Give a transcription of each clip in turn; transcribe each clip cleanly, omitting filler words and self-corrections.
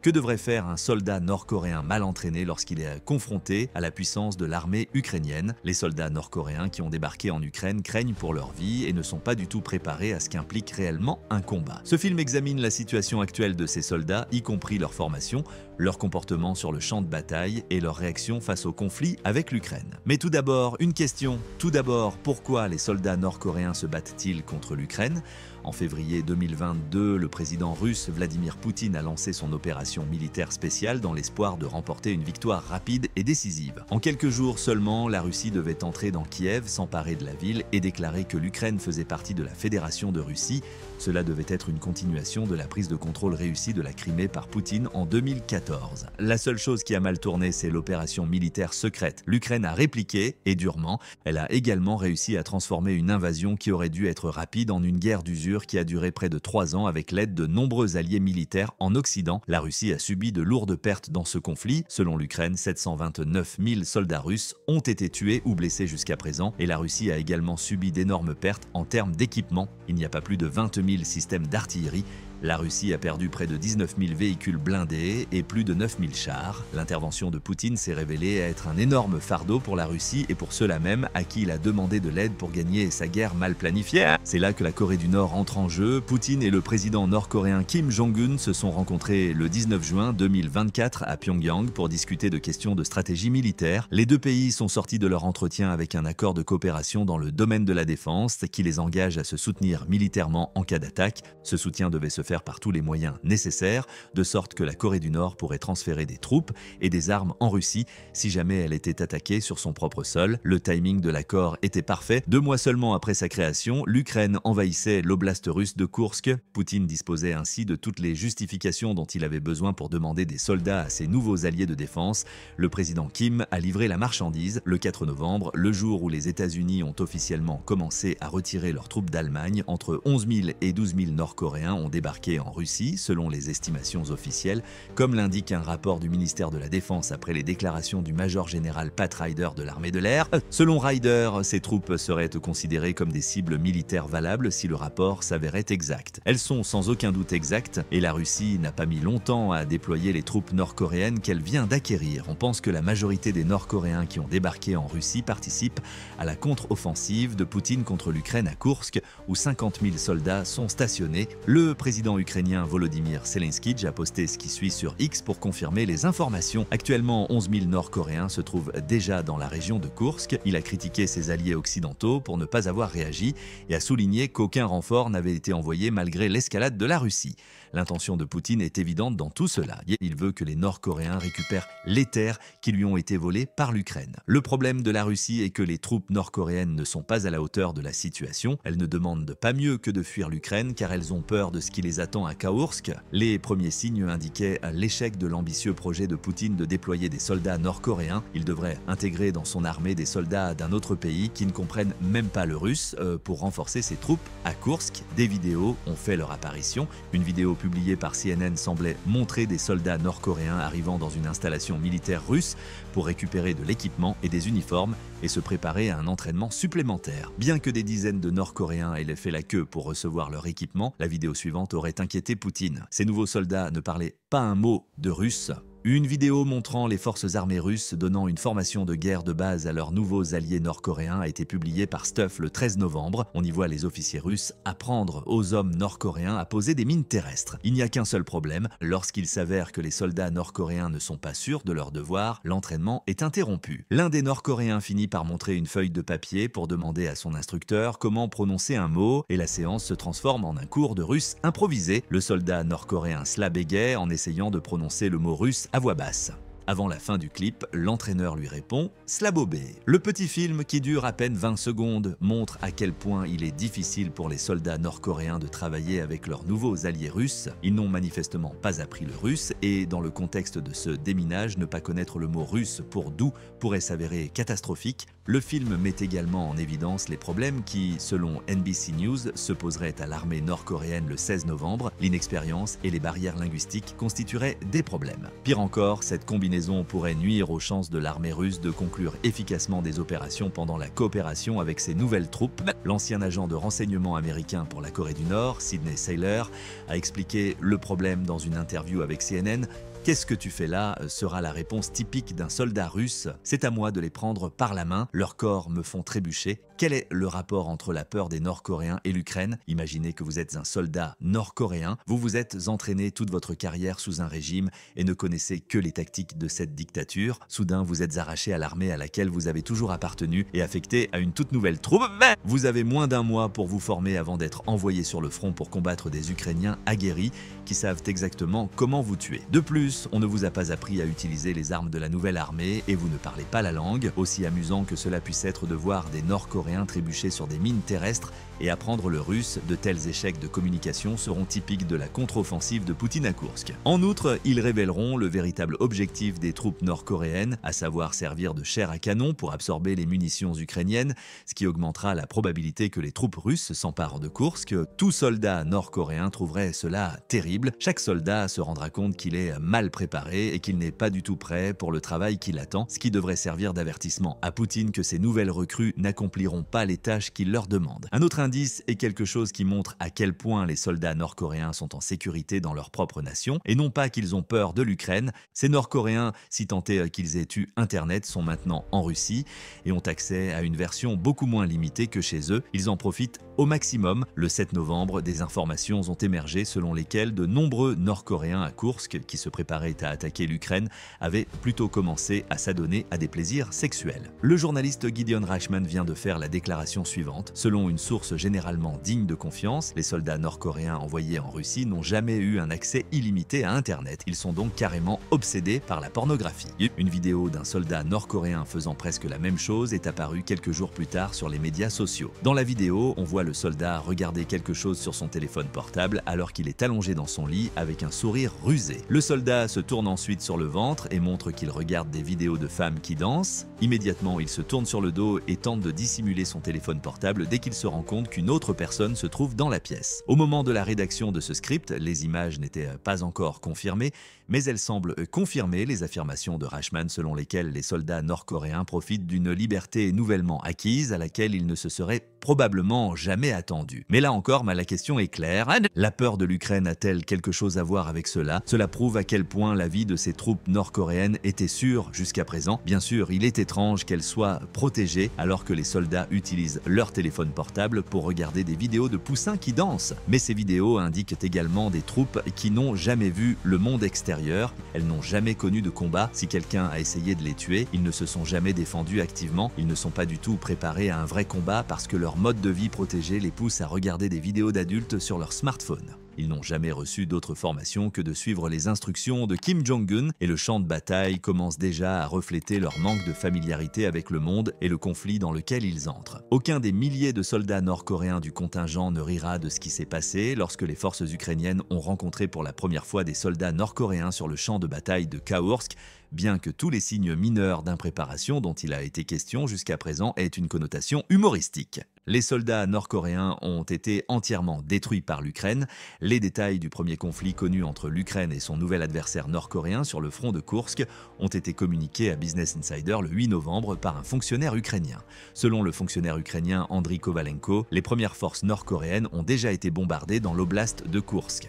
Que devrait faire un soldat nord-coréen mal entraîné lorsqu'il est confronté à la puissance de l'armée ukrainienne? Les soldats nord-coréens qui ont débarqué en Ukraine craignent pour leur vie et ne sont pas du tout préparés à ce qu'implique réellement un combat. Ce film examine la situation actuelle de ces soldats, y compris leur formation, leur comportement sur le champ de bataille et leur réaction face au conflit avec l'Ukraine. Mais tout d'abord, une question. Tout d'abord, pourquoi les soldats nord-coréens se battent-ils contre l'Ukraine? En février 2022, le président russe Vladimir Poutine a lancé son opération militaire spéciale dans l'espoir de remporter une victoire rapide et décisive. En quelques jours seulement, la Russie devait entrer dans Kiev, s'emparer de la ville et déclarer que l'Ukraine faisait partie de la Fédération de Russie. Cela devait être une continuation de la prise de contrôle réussie de la Crimée par Poutine en 2014. La seule chose qui a mal tourné, c'est l'opération militaire secrète. L'Ukraine a répliqué, et durement. Elle a également réussi à transformer une invasion qui aurait dû être rapide en une guerre d'usure qui a duré près de 3 ans avec l'aide de nombreux alliés militaires en Occident. La Russie a subi de lourdes pertes dans ce conflit. Selon l'Ukraine, 729 000 soldats russes ont été tués ou blessés jusqu'à présent et la Russie a également subi d'énormes pertes en termes d'équipement. Il n'y a pas plus de 20 000 systèmes d'artillerie. La Russie a perdu près de 19 000 véhicules blindés et plus de 9 000 chars. L'intervention de Poutine s'est révélée être un énorme fardeau pour la Russie et pour ceux-là même à qui il a demandé de l'aide pour gagner sa guerre mal planifiée. C'est là que la Corée du Nord entre en jeu. Poutine et le président nord-coréen Kim Jong-un se sont rencontrés le 19 juin 2024 à Pyongyang pour discuter de questions de stratégie militaire. Les deux pays sont sortis de leur entretien avec un accord de coopération dans le domaine de la défense qui les engage à se soutenir militairement en cas d'attaque. Ce soutien devait se faire par tous les moyens nécessaires, de sorte que la Corée du Nord pourrait transférer des troupes et des armes en Russie si jamais elle était attaquée sur son propre sol. Le timing de l'accord était parfait. 2 mois seulement après sa création, l'Ukraine envahissait l'oblast russe de Koursk. Poutine disposait ainsi de toutes les justifications dont il avait besoin pour demander des soldats à ses nouveaux alliés de défense. Le président Kim a livré la marchandise le 4 novembre, le jour où les États-Unis ont officiellement commencé à retirer leurs troupes d'Allemagne. Entre 11 000 et 12 000 Nord-Coréens ont débarqué en Russie, selon les estimations officielles, comme l'indique un rapport du ministère de la Défense après les déclarations du major général Pat Ryder de l'armée de l'air. Selon Ryder, ces troupes seraient considérées comme des cibles militaires valables si le rapport s'avérait exact. Elles sont sans aucun doute exactes et la Russie n'a pas mis longtemps à déployer les troupes nord-coréennes qu'elle vient d'acquérir. On pense que la majorité des Nord-Coréens qui ont débarqué en Russie participent à la contre-offensive de Poutine contre l'Ukraine à Koursk, où 50 000 soldats sont stationnés. Le président ukrainien Volodymyr Zelensky a posté ce qui suit sur X pour confirmer les informations. Actuellement, 11 000 Nord-Coréens se trouvent déjà dans la région de Koursk. Il a critiqué ses alliés occidentaux pour ne pas avoir réagi et a souligné qu'aucun renfort n'avait été envoyé malgré l'escalade de la Russie. L'intention de Poutine est évidente dans tout cela. Il veut que les Nord-Coréens récupèrent les terres qui lui ont été volées par l'Ukraine. Le problème de la Russie est que les troupes nord-coréennes ne sont pas à la hauteur de la situation. Elles ne demandent pas mieux que de fuir l'Ukraine car elles ont peur de ce qui les attend à Kaoursk. Les premiers signes indiquaient l'échec de l'ambitieux projet de Poutine de déployer des soldats nord-coréens. Il devrait intégrer dans son armée des soldats d'un autre pays qui ne comprennent même pas le russe pour renforcer ses troupes à Koursk. Des vidéos ont fait leur apparition. Une vidéo publiée par CNN semblait montrer des soldats nord-coréens arrivant dans une installation militaire russe pour récupérer de l'équipement et des uniformes et se préparer à un entraînement supplémentaire. Bien que des dizaines de Nord-Coréens aient fait la queue pour recevoir leur équipement, la vidéo suivante aurait inquiété Poutine. Ces nouveaux soldats ne parlaient pas un mot de russe. Une vidéo montrant les forces armées russes donnant une formation de guerre de base à leurs nouveaux alliés nord-coréens a été publiée par Stuff le 13 novembre. On y voit les officiers russes apprendre aux hommes nord-coréens à poser des mines terrestres. Il n'y a qu'un seul problème, lorsqu'il s'avère que les soldats nord-coréens ne sont pas sûrs de leur devoir, l'entraînement est interrompu. L'un des Nord-Coréens finit par montrer une feuille de papier pour demander à son instructeur comment prononcer un mot et la séance se transforme en un cours de russe improvisé. Le soldat nord-coréen Sla bégaye en essayant de prononcer le mot russe à voix basse. Avant la fin du clip, l'entraîneur lui répond « Slabobé ». Le petit film, qui dure à peine 20 secondes, montre à quel point il est difficile pour les soldats nord-coréens de travailler avec leurs nouveaux alliés russes. Ils n'ont manifestement pas appris le russe et, dans le contexte de ce déminage, ne pas connaître le mot russe pour doux pourrait s'avérer catastrophique. Le film met également en évidence les problèmes qui, selon NBC News, se poseraient à l'armée nord-coréenne le 16 novembre. L'inexpérience et les barrières linguistiques constitueraient des problèmes. Pire encore, cette combinaison pourrait nuire aux chances de l'armée russe de conclure efficacement des opérations pendant la coopération avec ses nouvelles troupes. L'ancien agent de renseignement américain pour la Corée du Nord, Sidney Saylor, a expliqué le problème dans une interview avec CNN. Qu'est-ce que tu fais là sera la réponse typique d'un soldat russe. C'est à moi de les prendre par la main, leurs corps me font trébucher. Quel est le rapport entre la peur des Nord-Coréens et l'Ukraine? Imaginez que vous êtes un soldat nord-coréen, vous vous êtes entraîné toute votre carrière sous un régime et ne connaissez que les tactiques de cette dictature. Soudain, vous êtes arraché à l'armée à laquelle vous avez toujours appartenu et affecté à une toute nouvelle troupe. Vous avez moins d'un mois pour vous former avant d'être envoyé sur le front pour combattre des Ukrainiens aguerris qui savent exactement comment vous tuer. De plus, on ne vous a pas appris à utiliser les armes de la nouvelle armée et vous ne parlez pas la langue. Aussi amusant que cela puisse être de voir des Nord-Coréens trébucher sur des mines terrestres et apprendre le russe, de tels échecs de communication seront typiques de la contre-offensive de Poutine à Koursk. En outre, ils révéleront le véritable objectif des troupes nord-coréennes, à savoir servir de chair à canon pour absorber les munitions ukrainiennes, ce qui augmentera la probabilité que les troupes russes s'emparent de Koursk. Tout soldat nord-coréen trouverait cela terrible. Chaque soldat se rendra compte qu'il est mal préparé et qu'il n'est pas du tout prêt pour le travail qui l'attend, ce qui devrait servir d'avertissement à Poutine que ces nouvelles recrues n'accompliront pas les tâches qu'il leur demande. Un autre indice est quelque chose qui montre à quel point les soldats nord-coréens sont en sécurité dans leur propre nation, et non pas qu'ils ont peur de l'Ukraine. Ces Nord-Coréens, si tant est qu'ils aient eu Internet, sont maintenant en Russie et ont accès à une version beaucoup moins limitée que chez eux. Ils en profitent au maximum. Le 7 novembre, des informations ont émergé selon lesquelles de nombreux Nord-Coréens à Koursk, qui se préparaient à attaquer l'Ukraine, avaient plutôt commencé à s'adonner à des plaisirs sexuels. Le journaliste Gideon Reichman vient de faire la déclaration suivante. Selon une source généralement digne de confiance, les soldats nord-coréens envoyés en Russie n'ont jamais eu un accès illimité à Internet. Ils sont donc carrément obsédés par la pornographie. Une vidéo d'un soldat nord-coréen faisant presque la même chose est apparue quelques jours plus tard sur les médias sociaux. Dans la vidéo, on voit le soldat regarder quelque chose sur son téléphone portable alors qu'il est allongé dans son lit avec un sourire rusé. Le soldat se tourne ensuite sur le ventre et montre qu'il regarde des vidéos de femmes qui dansent. Immédiatement, il se tourne sur le dos et tente de dissimuler son téléphone portable dès qu'il se rend compte qu'une autre personne se trouve dans la pièce. Au moment de la rédaction de ce script, les images n'étaient pas encore confirmées, mais elles semblent confirmer les affirmations de Reichman selon lesquelles les soldats nord-coréens profitent d'une liberté nouvellement acquise à laquelle ils ne se seraient probablement jamais attendus. Mais là encore, la question est claire. La peur de l'Ukraine a-t-elle quelque chose à voir avec cela? Cela prouve à quel point la vie de ces troupes nord-coréennes était sûre jusqu'à présent. Bien sûr, il est étrange qu'elles soient protégées alors que les soldats utilisent leur téléphone portable pour regarder des vidéos de poussins qui dansent. Mais ces vidéos indiquent également des troupes qui n'ont jamais vu le monde extérieur. Elles n'ont jamais connu de combat. Si quelqu'un a essayé de les tuer, ils ne se sont jamais défendus activement. Ils ne sont pas du tout préparés à un vrai combat parce que leur mode de vie protégé les pousse à regarder des vidéos d'adultes sur leur smartphone. Ils n'ont jamais reçu d'autre formation que de suivre les instructions de Kim Jong-un et le champ de bataille commence déjà à refléter leur manque de familiarité avec le monde et le conflit dans lequel ils entrent. Aucun des milliers de soldats nord-coréens du contingent ne rira de ce qui s'est passé lorsque les forces ukrainiennes ont rencontré pour la première fois des soldats nord-coréens sur le champ de bataille de Kaursk, bien que tous les signes mineurs d'impréparation dont il a été question jusqu'à présent aient une connotation humoristique. Les soldats nord-coréens ont été entièrement détruits par l'Ukraine. Les détails du premier conflit connu entre l'Ukraine et son nouvel adversaire nord-coréen sur le front de Koursk ont été communiqués à Business Insider le 8 novembre par un fonctionnaire ukrainien. Selon le fonctionnaire ukrainien Andriy Kovalenko, les premières forces nord-coréennes ont déjà été bombardées dans l'oblast de Koursk.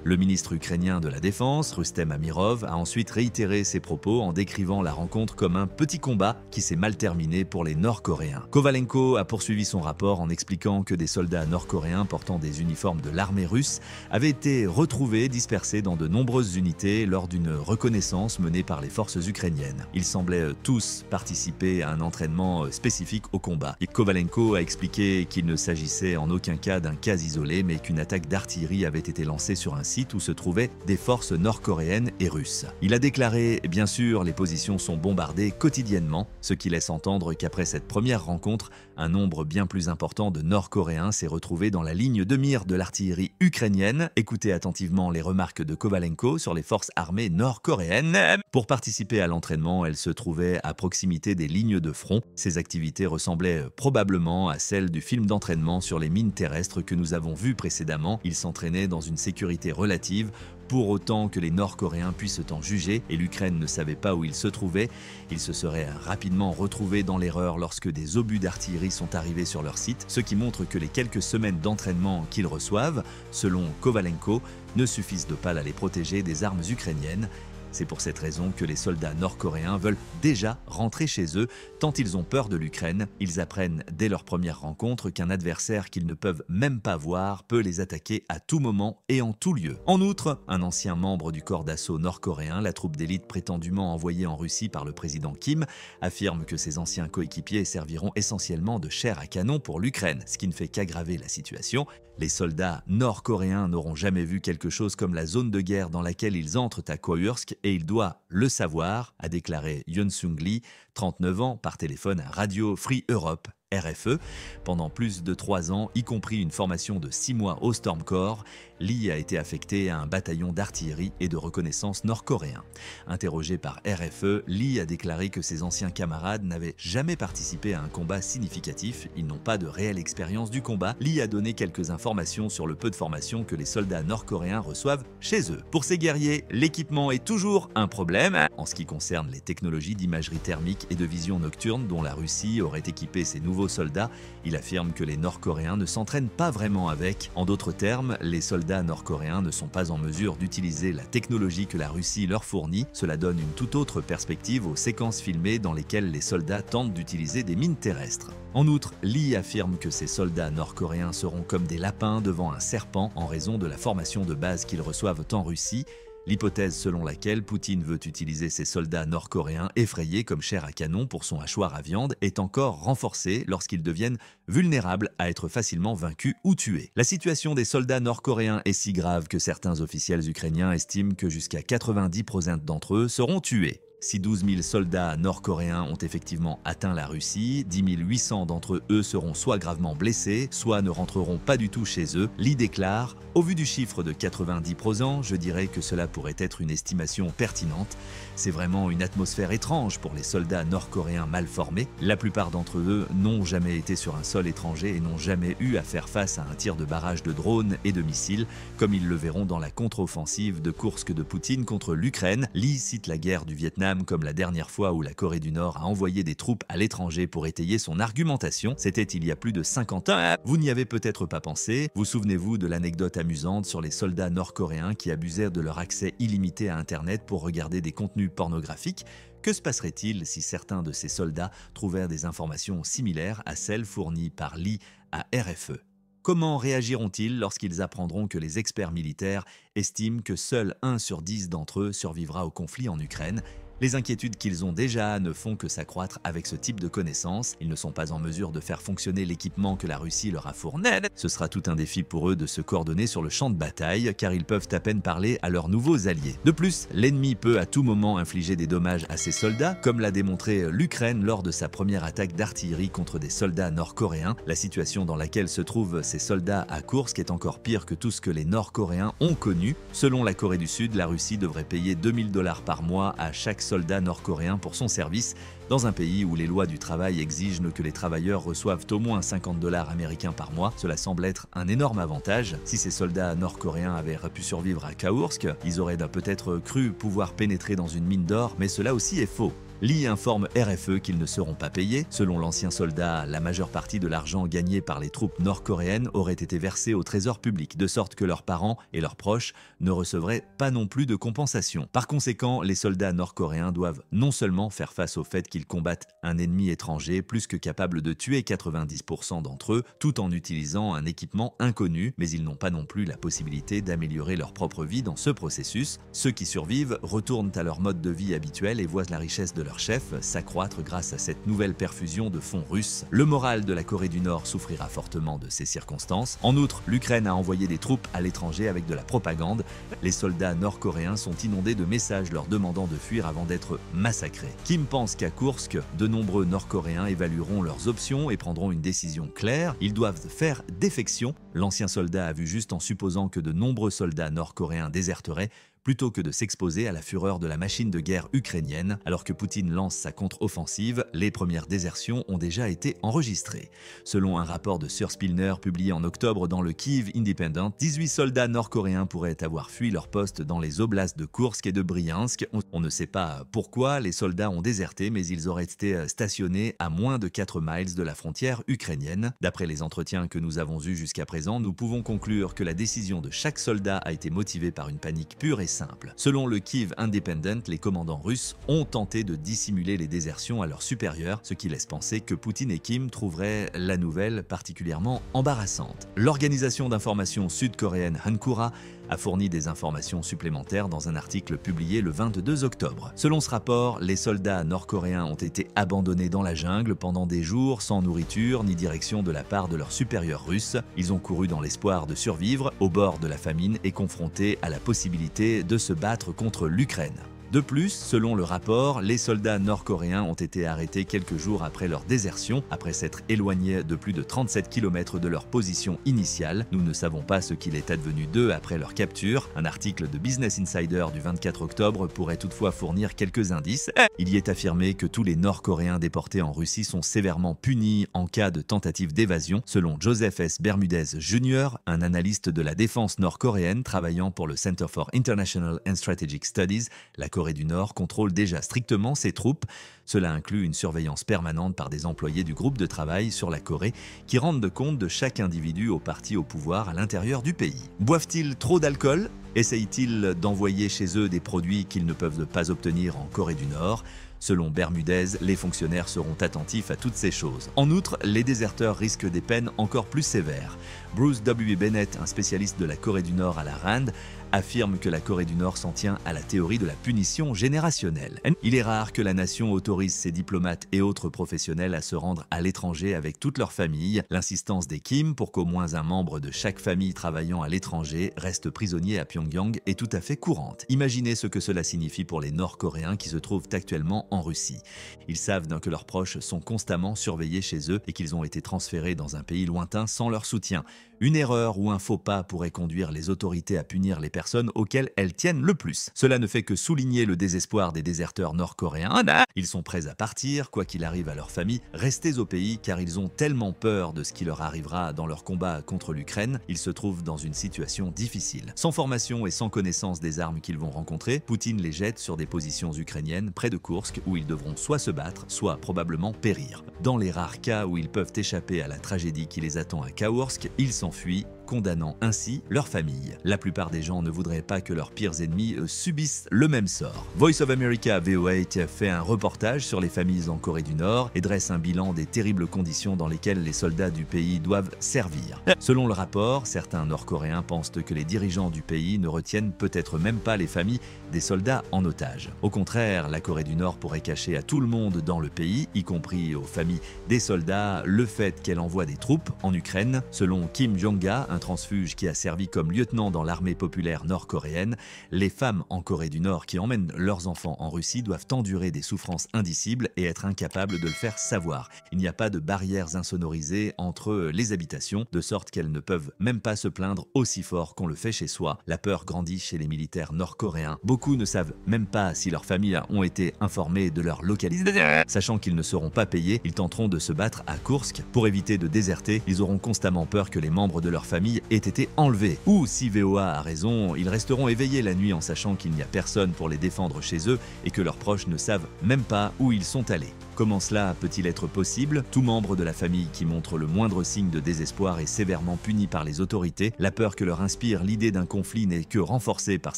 Le ministre ukrainien de la Défense, Rustem Amirov, a ensuite réitéré ses propos en décrivant la rencontre comme un petit combat qui s'est mal terminé pour les Nord-Coréens. Kovalenko a poursuivi son rapport en expliquant que des soldats nord-coréens portant des uniformes de l'armée russe avaient été retrouvés dispersés dans de nombreuses unités lors d'une reconnaissance menée par les forces ukrainiennes. Ils semblaient tous participer à un entraînement spécifique au combat. Et Kovalenko a expliqué qu'il ne s'agissait en aucun cas d'un cas isolé, mais qu'une attaque d'artillerie avait été lancée sur un site où se trouvaient des forces nord-coréennes et russes. Il a déclaré « Bien sûr, les positions sont bombardées quotidiennement », ce qui laisse entendre qu'après cette première rencontre, un nombre bien plus important de Nord-Coréens s'est retrouvé dans la ligne de mire de l'artillerie ukrainienne. Écoutez attentivement les remarques de Kovalenko sur les forces armées nord-coréennes. Pour participer à l'entraînement, elles se trouvaient à proximité des lignes de front. Ces activités ressemblaient probablement à celles du film d'entraînement sur les mines terrestres que nous avons vu précédemment. Ils s'entraînaient dans une sécurité relative, pour autant que les Nord-Coréens puissent en juger, et l'Ukraine ne savait pas où ils se trouvaient. Ils se seraient rapidement retrouvés dans l'erreur lorsque des obus d'artillerie sont arrivés sur leur site, ce qui montre que les quelques semaines d'entraînement qu'ils reçoivent, selon Kovalenko, ne suffisent de pas à les protéger des armes ukrainiennes. C'est pour cette raison que les soldats nord-coréens veulent déjà rentrer chez eux, tant ils ont peur de l'Ukraine. Ils apprennent dès leur première rencontre qu'un adversaire qu'ils ne peuvent même pas voir peut les attaquer à tout moment et en tout lieu. En outre, un ancien membre du corps d'assaut nord-coréen, la troupe d'élite prétendument envoyée en Russie par le président Kim, affirme que ses anciens coéquipiers serviront essentiellement de chair à canon pour l'Ukraine, ce qui ne fait qu'aggraver la situation. Les soldats nord-coréens n'auront jamais vu quelque chose comme la zone de guerre dans laquelle ils entrent à Kursk et il doit le savoir, a déclaré Yoon Sung-lee, 39 ans, par téléphone à Radio Free Europe. RFE. Pendant plus de 3 ans, y compris une formation de 6 mois au Storm Corps, Lee a été affecté à un bataillon d'artillerie et de reconnaissance nord-coréen. Interrogé par RFE, Lee a déclaré que ses anciens camarades n'avaient jamais participé à un combat significatif, ils n'ont pas de réelle expérience du combat. Lee a donné quelques informations sur le peu de formation que les soldats nord-coréens reçoivent chez eux. Pour ces guerriers, l'équipement est toujours un problème en ce qui concerne les technologies d'imagerie thermique et de vision nocturne dont la Russie aurait équipé ses nouveaux soldats. Il affirme que les Nord-Coréens ne s'entraînent pas vraiment avec. En d'autres termes, les soldats nord-coréens ne sont pas en mesure d'utiliser la technologie que la Russie leur fournit. Cela donne une toute autre perspective aux séquences filmées dans lesquelles les soldats tentent d'utiliser des mines terrestres. En outre, Lee affirme que ces soldats nord-coréens seront comme des lapins devant un serpent en raison de la formation de base qu'ils reçoivent en Russie. L'hypothèse selon laquelle Poutine veut utiliser ses soldats nord-coréens effrayés comme chair à canon pour son hachoir à viande est encore renforcée lorsqu'ils deviennent vulnérables à être facilement vaincus ou tués. La situation des soldats nord-coréens est si grave que certains officiels ukrainiens estiment que jusqu'à 90% d'entre eux seront tués. Si 12 000 soldats nord-coréens ont effectivement atteint la Russie, 10 800 d'entre eux seront soit gravement blessés, soit ne rentreront pas du tout chez eux. Lee déclare « Au vu du chiffre de 90%, je dirais que cela pourrait être une estimation pertinente. C'est vraiment une atmosphère étrange pour les soldats nord-coréens mal formés. La plupart d'entre eux n'ont jamais été sur un sol étranger et n'ont jamais eu à faire face à un tir de barrage de drones et de missiles, comme ils le verront dans la contre-offensive de Kursk de Poutine contre l'Ukraine. » Lee cite la guerre du Vietnam comme la dernière fois où la Corée du Nord a envoyé des troupes à l'étranger pour étayer son argumentation. C'était il y a plus de 50 ans. Vous n'y avez peut-être pas pensé. Vous souvenez-vous de l'anecdote amusante sur les soldats nord-coréens qui abusaient de leur accès illimité à Internet pour regarder des contenus pornographiques? Que se passerait-il si certains de ces soldats trouvèrent des informations similaires à celles fournies par Lee à RFE? Comment réagiront-ils lorsqu'ils apprendront que les experts militaires estiment que seul 1 sur 10 d'entre eux survivra au conflit en Ukraine? Les inquiétudes qu'ils ont déjà ne font que s'accroître avec ce type de connaissances. Ils ne sont pas en mesure de faire fonctionner l'équipement que la Russie leur a fourni. Ce sera tout un défi pour eux de se coordonner sur le champ de bataille, car ils peuvent à peine parler à leurs nouveaux alliés. De plus, l'ennemi peut à tout moment infliger des dommages à ses soldats, comme l'a démontré l'Ukraine lors de sa première attaque d'artillerie contre des soldats nord-coréens. La situation dans laquelle se trouvent ces soldats à Kursk est encore pire que tout ce que les Nord-Coréens ont connu. Selon la Corée du Sud, la Russie devrait payer 2 000 $ par mois à chaque soldat nord-coréen pour son service, dans un pays où les lois du travail exigent que les travailleurs reçoivent au moins 50 $ américains par mois. Cela semble être un énorme avantage. Si ces soldats nord-coréens avaient pu survivre à Kursk, ils auraient peut-être cru pouvoir pénétrer dans une mine d'or, mais cela aussi est faux. Lee informe RFE qu'ils ne seront pas payés. Selon l'ancien soldat, la majeure partie de l'argent gagné par les troupes nord-coréennes aurait été versé au trésor public, de sorte que leurs parents et leurs proches ne recevraient pas non plus de compensation. Par conséquent, les soldats nord-coréens doivent non seulement faire face au fait qu'ils combattent un ennemi étranger plus que capable de tuer 90% d'entre eux, tout en utilisant un équipement inconnu, mais ils n'ont pas non plus la possibilité d'améliorer leur propre vie dans ce processus. Ceux qui survivent retournent à leur mode de vie habituel et voient la richesse de leur chef s'accroître grâce à cette nouvelle perfusion de fonds russes. Le moral de la Corée du Nord souffrira fortement de ces circonstances. En outre, l'Ukraine a envoyé des troupes à l'étranger avec de la propagande. Les soldats nord-coréens sont inondés de messages leur demandant de fuir avant d'être massacrés. Kim pense qu'à Kursk, de nombreux Nord-Coréens évalueront leurs options et prendront une décision claire. Ils doivent faire défection. L'ancien soldat a vu juste en supposant que de nombreux soldats nord-coréens déserteraient, plutôt que de s'exposer à la fureur de la machine de guerre ukrainienne. Alors que Poutine lance sa contre-offensive, les premières désertions ont déjà été enregistrées. Selon un rapport de Sir Spilner publié en octobre dans le Kyiv Independent, 18 soldats nord-coréens pourraient avoir fui leur poste dans les oblasts de Kursk et de Bryansk. On ne sait pas pourquoi les soldats ont déserté, mais ils auraient été stationnés à moins de 4 miles de la frontière ukrainienne. D'après les entretiens que nous avons eus jusqu'à présent, nous pouvons conclure que la décision de chaque soldat a été motivée par une panique pure et simple. Selon le Kyiv Independent, les commandants russes ont tenté de dissimuler les désertions à leurs supérieurs, ce qui laisse penser que Poutine et Kim trouveraient la nouvelle particulièrement embarrassante. L'organisation d'information sud-coréenne Hankura a fourni des informations supplémentaires dans un article publié le 22 octobre. Selon ce rapport, les soldats nord-coréens ont été abandonnés dans la jungle pendant des jours sans nourriture ni direction de la part de leurs supérieurs russes. Ils ont couru dans l'espoir de survivre au bord de la famine et confrontés à la possibilité de se battre contre l'Ukraine. De plus, selon le rapport, les soldats nord-coréens ont été arrêtés quelques jours après leur désertion, après s'être éloignés de plus de 37 km de leur position initiale. Nous ne savons pas ce qu'il est advenu d'eux après leur capture. Un article de Business Insider du 24 octobre pourrait toutefois fournir quelques indices. Il y est affirmé que tous les Nord-Coréens déportés en Russie sont sévèrement punis en cas de tentative d'évasion, selon Joseph S. Bermudez Jr., un analyste de la défense nord-coréenne travaillant pour le Center for International and Strategic Studies. La Corée du Nord contrôle déjà strictement ses troupes. Cela inclut une surveillance permanente par des employés du groupe de travail sur la Corée qui rendent compte de chaque individu au parti au pouvoir à l'intérieur du pays. Boivent-ils trop d'alcool ? Essayent-ils d'envoyer chez eux des produits qu'ils ne peuvent pas obtenir en Corée du Nord ? Selon Bermudez, les fonctionnaires seront attentifs à toutes ces choses. En outre, les déserteurs risquent des peines encore plus sévères. Bruce W. Bennett, un spécialiste de la Corée du Nord à la RAND, affirme que la Corée du Nord s'en tient à la théorie de la punition générationnelle. Il est rare que la nation autorise ses diplomates et autres professionnels à se rendre à l'étranger avec toute leur famille. L'insistance des Kim pour qu'au moins un membre de chaque famille travaillant à l'étranger reste prisonnier à Pyongyang est tout à fait courante. Imaginez ce que cela signifie pour les Nord-Coréens qui se trouvent actuellement en Russie. Ils savent que leurs proches sont constamment surveillés chez eux et qu'ils ont été transférés dans un pays lointain sans leur soutien. Une erreur ou un faux pas pourrait conduire les autorités à punir les personnes auxquelles elles tiennent le plus. Cela ne fait que souligner le désespoir des déserteurs nord-coréens. Ils sont prêts à partir, quoi qu'il arrive à leur famille, rester au pays car ils ont tellement peur de ce qui leur arrivera dans leur combat contre l'Ukraine. Ils se trouvent dans une situation difficile. Sans formation et sans connaissance des armes qu'ils vont rencontrer, Poutine les jette sur des positions ukrainiennes près de Koursk où ils devront soit se battre, soit probablement périr. Dans les rares cas où ils peuvent échapper à la tragédie qui les attend à Kaworsk, ils s'enfuient, condamnant ainsi leur famille. La plupart des gens ne voudraient pas que leurs pires ennemis subissent le même sort. Voice of America VOA fait un reportage sur les familles en Corée du Nord et dresse un bilan des terribles conditions dans lesquelles les soldats du pays doivent servir. Selon le rapport, certains Nord-Coréens pensent que les dirigeants du pays ne retiennent peut-être même pas les familles des soldats en otage. Au contraire, la Corée du Nord pourrait cacher à tout le monde dans le pays, y compris aux familles des soldats, le fait qu'elle envoie des troupes en Ukraine. Selon Kim Jong-ga, un transfuge qui a servi comme lieutenant dans l'armée populaire nord-coréenne, les femmes en Corée du Nord qui emmènent leurs enfants en Russie doivent endurer des souffrances indicibles et être incapables de le faire savoir. Il n'y a pas de barrières insonorisées entre les habitations, de sorte qu'elles ne peuvent même pas se plaindre aussi fort qu'on le fait chez soi. La peur grandit chez les militaires nord-coréens. Beaucoup ne savent même pas si leurs familles ont été informées de leur localisation. Sachant qu'ils ne seront pas payés, ils tenteront de se battre à Koursk. Pour éviter de déserter, ils auront constamment peur que les membres de leur famille aient été enlevés. Ou, si VOA a raison, ils resteront éveillés la nuit en sachant qu'il n'y a personne pour les défendre chez eux et que leurs proches ne savent même pas où ils sont allés. Comment cela peut-il être possible? Tout membre de la famille qui montre le moindre signe de désespoir est sévèrement puni par les autorités. La peur que leur inspire l'idée d'un conflit n'est que renforcée par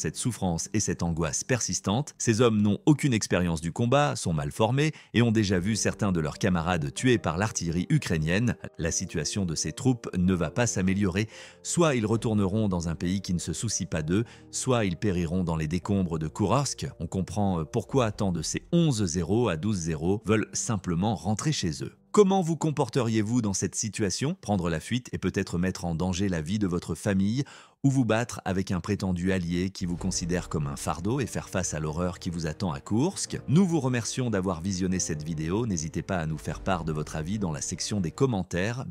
cette souffrance et cette angoisse persistante. Ces hommes n'ont aucune expérience du combat, sont mal formés et ont déjà vu certains de leurs camarades tués par l'artillerie ukrainienne. La situation de ces troupes ne va pas s'améliorer. Soit ils retourneront dans un pays qui ne se soucie pas d'eux, soit ils périront dans les décombres de Koursk. On comprend pourquoi tant de ces 11-0 à 12-0 veulent simplement rentrer chez eux. Comment vous comporteriez-vous dans cette situation? Prendre la fuite et peut-être mettre en danger la vie de votre famille ou vous battre avec un prétendu allié qui vous considère comme un fardeau et faire face à l'horreur qui vous attend à Koursk? Nous vous remercions d'avoir visionné cette vidéo. N'hésitez pas à nous faire part de votre avis dans la section des commentaires.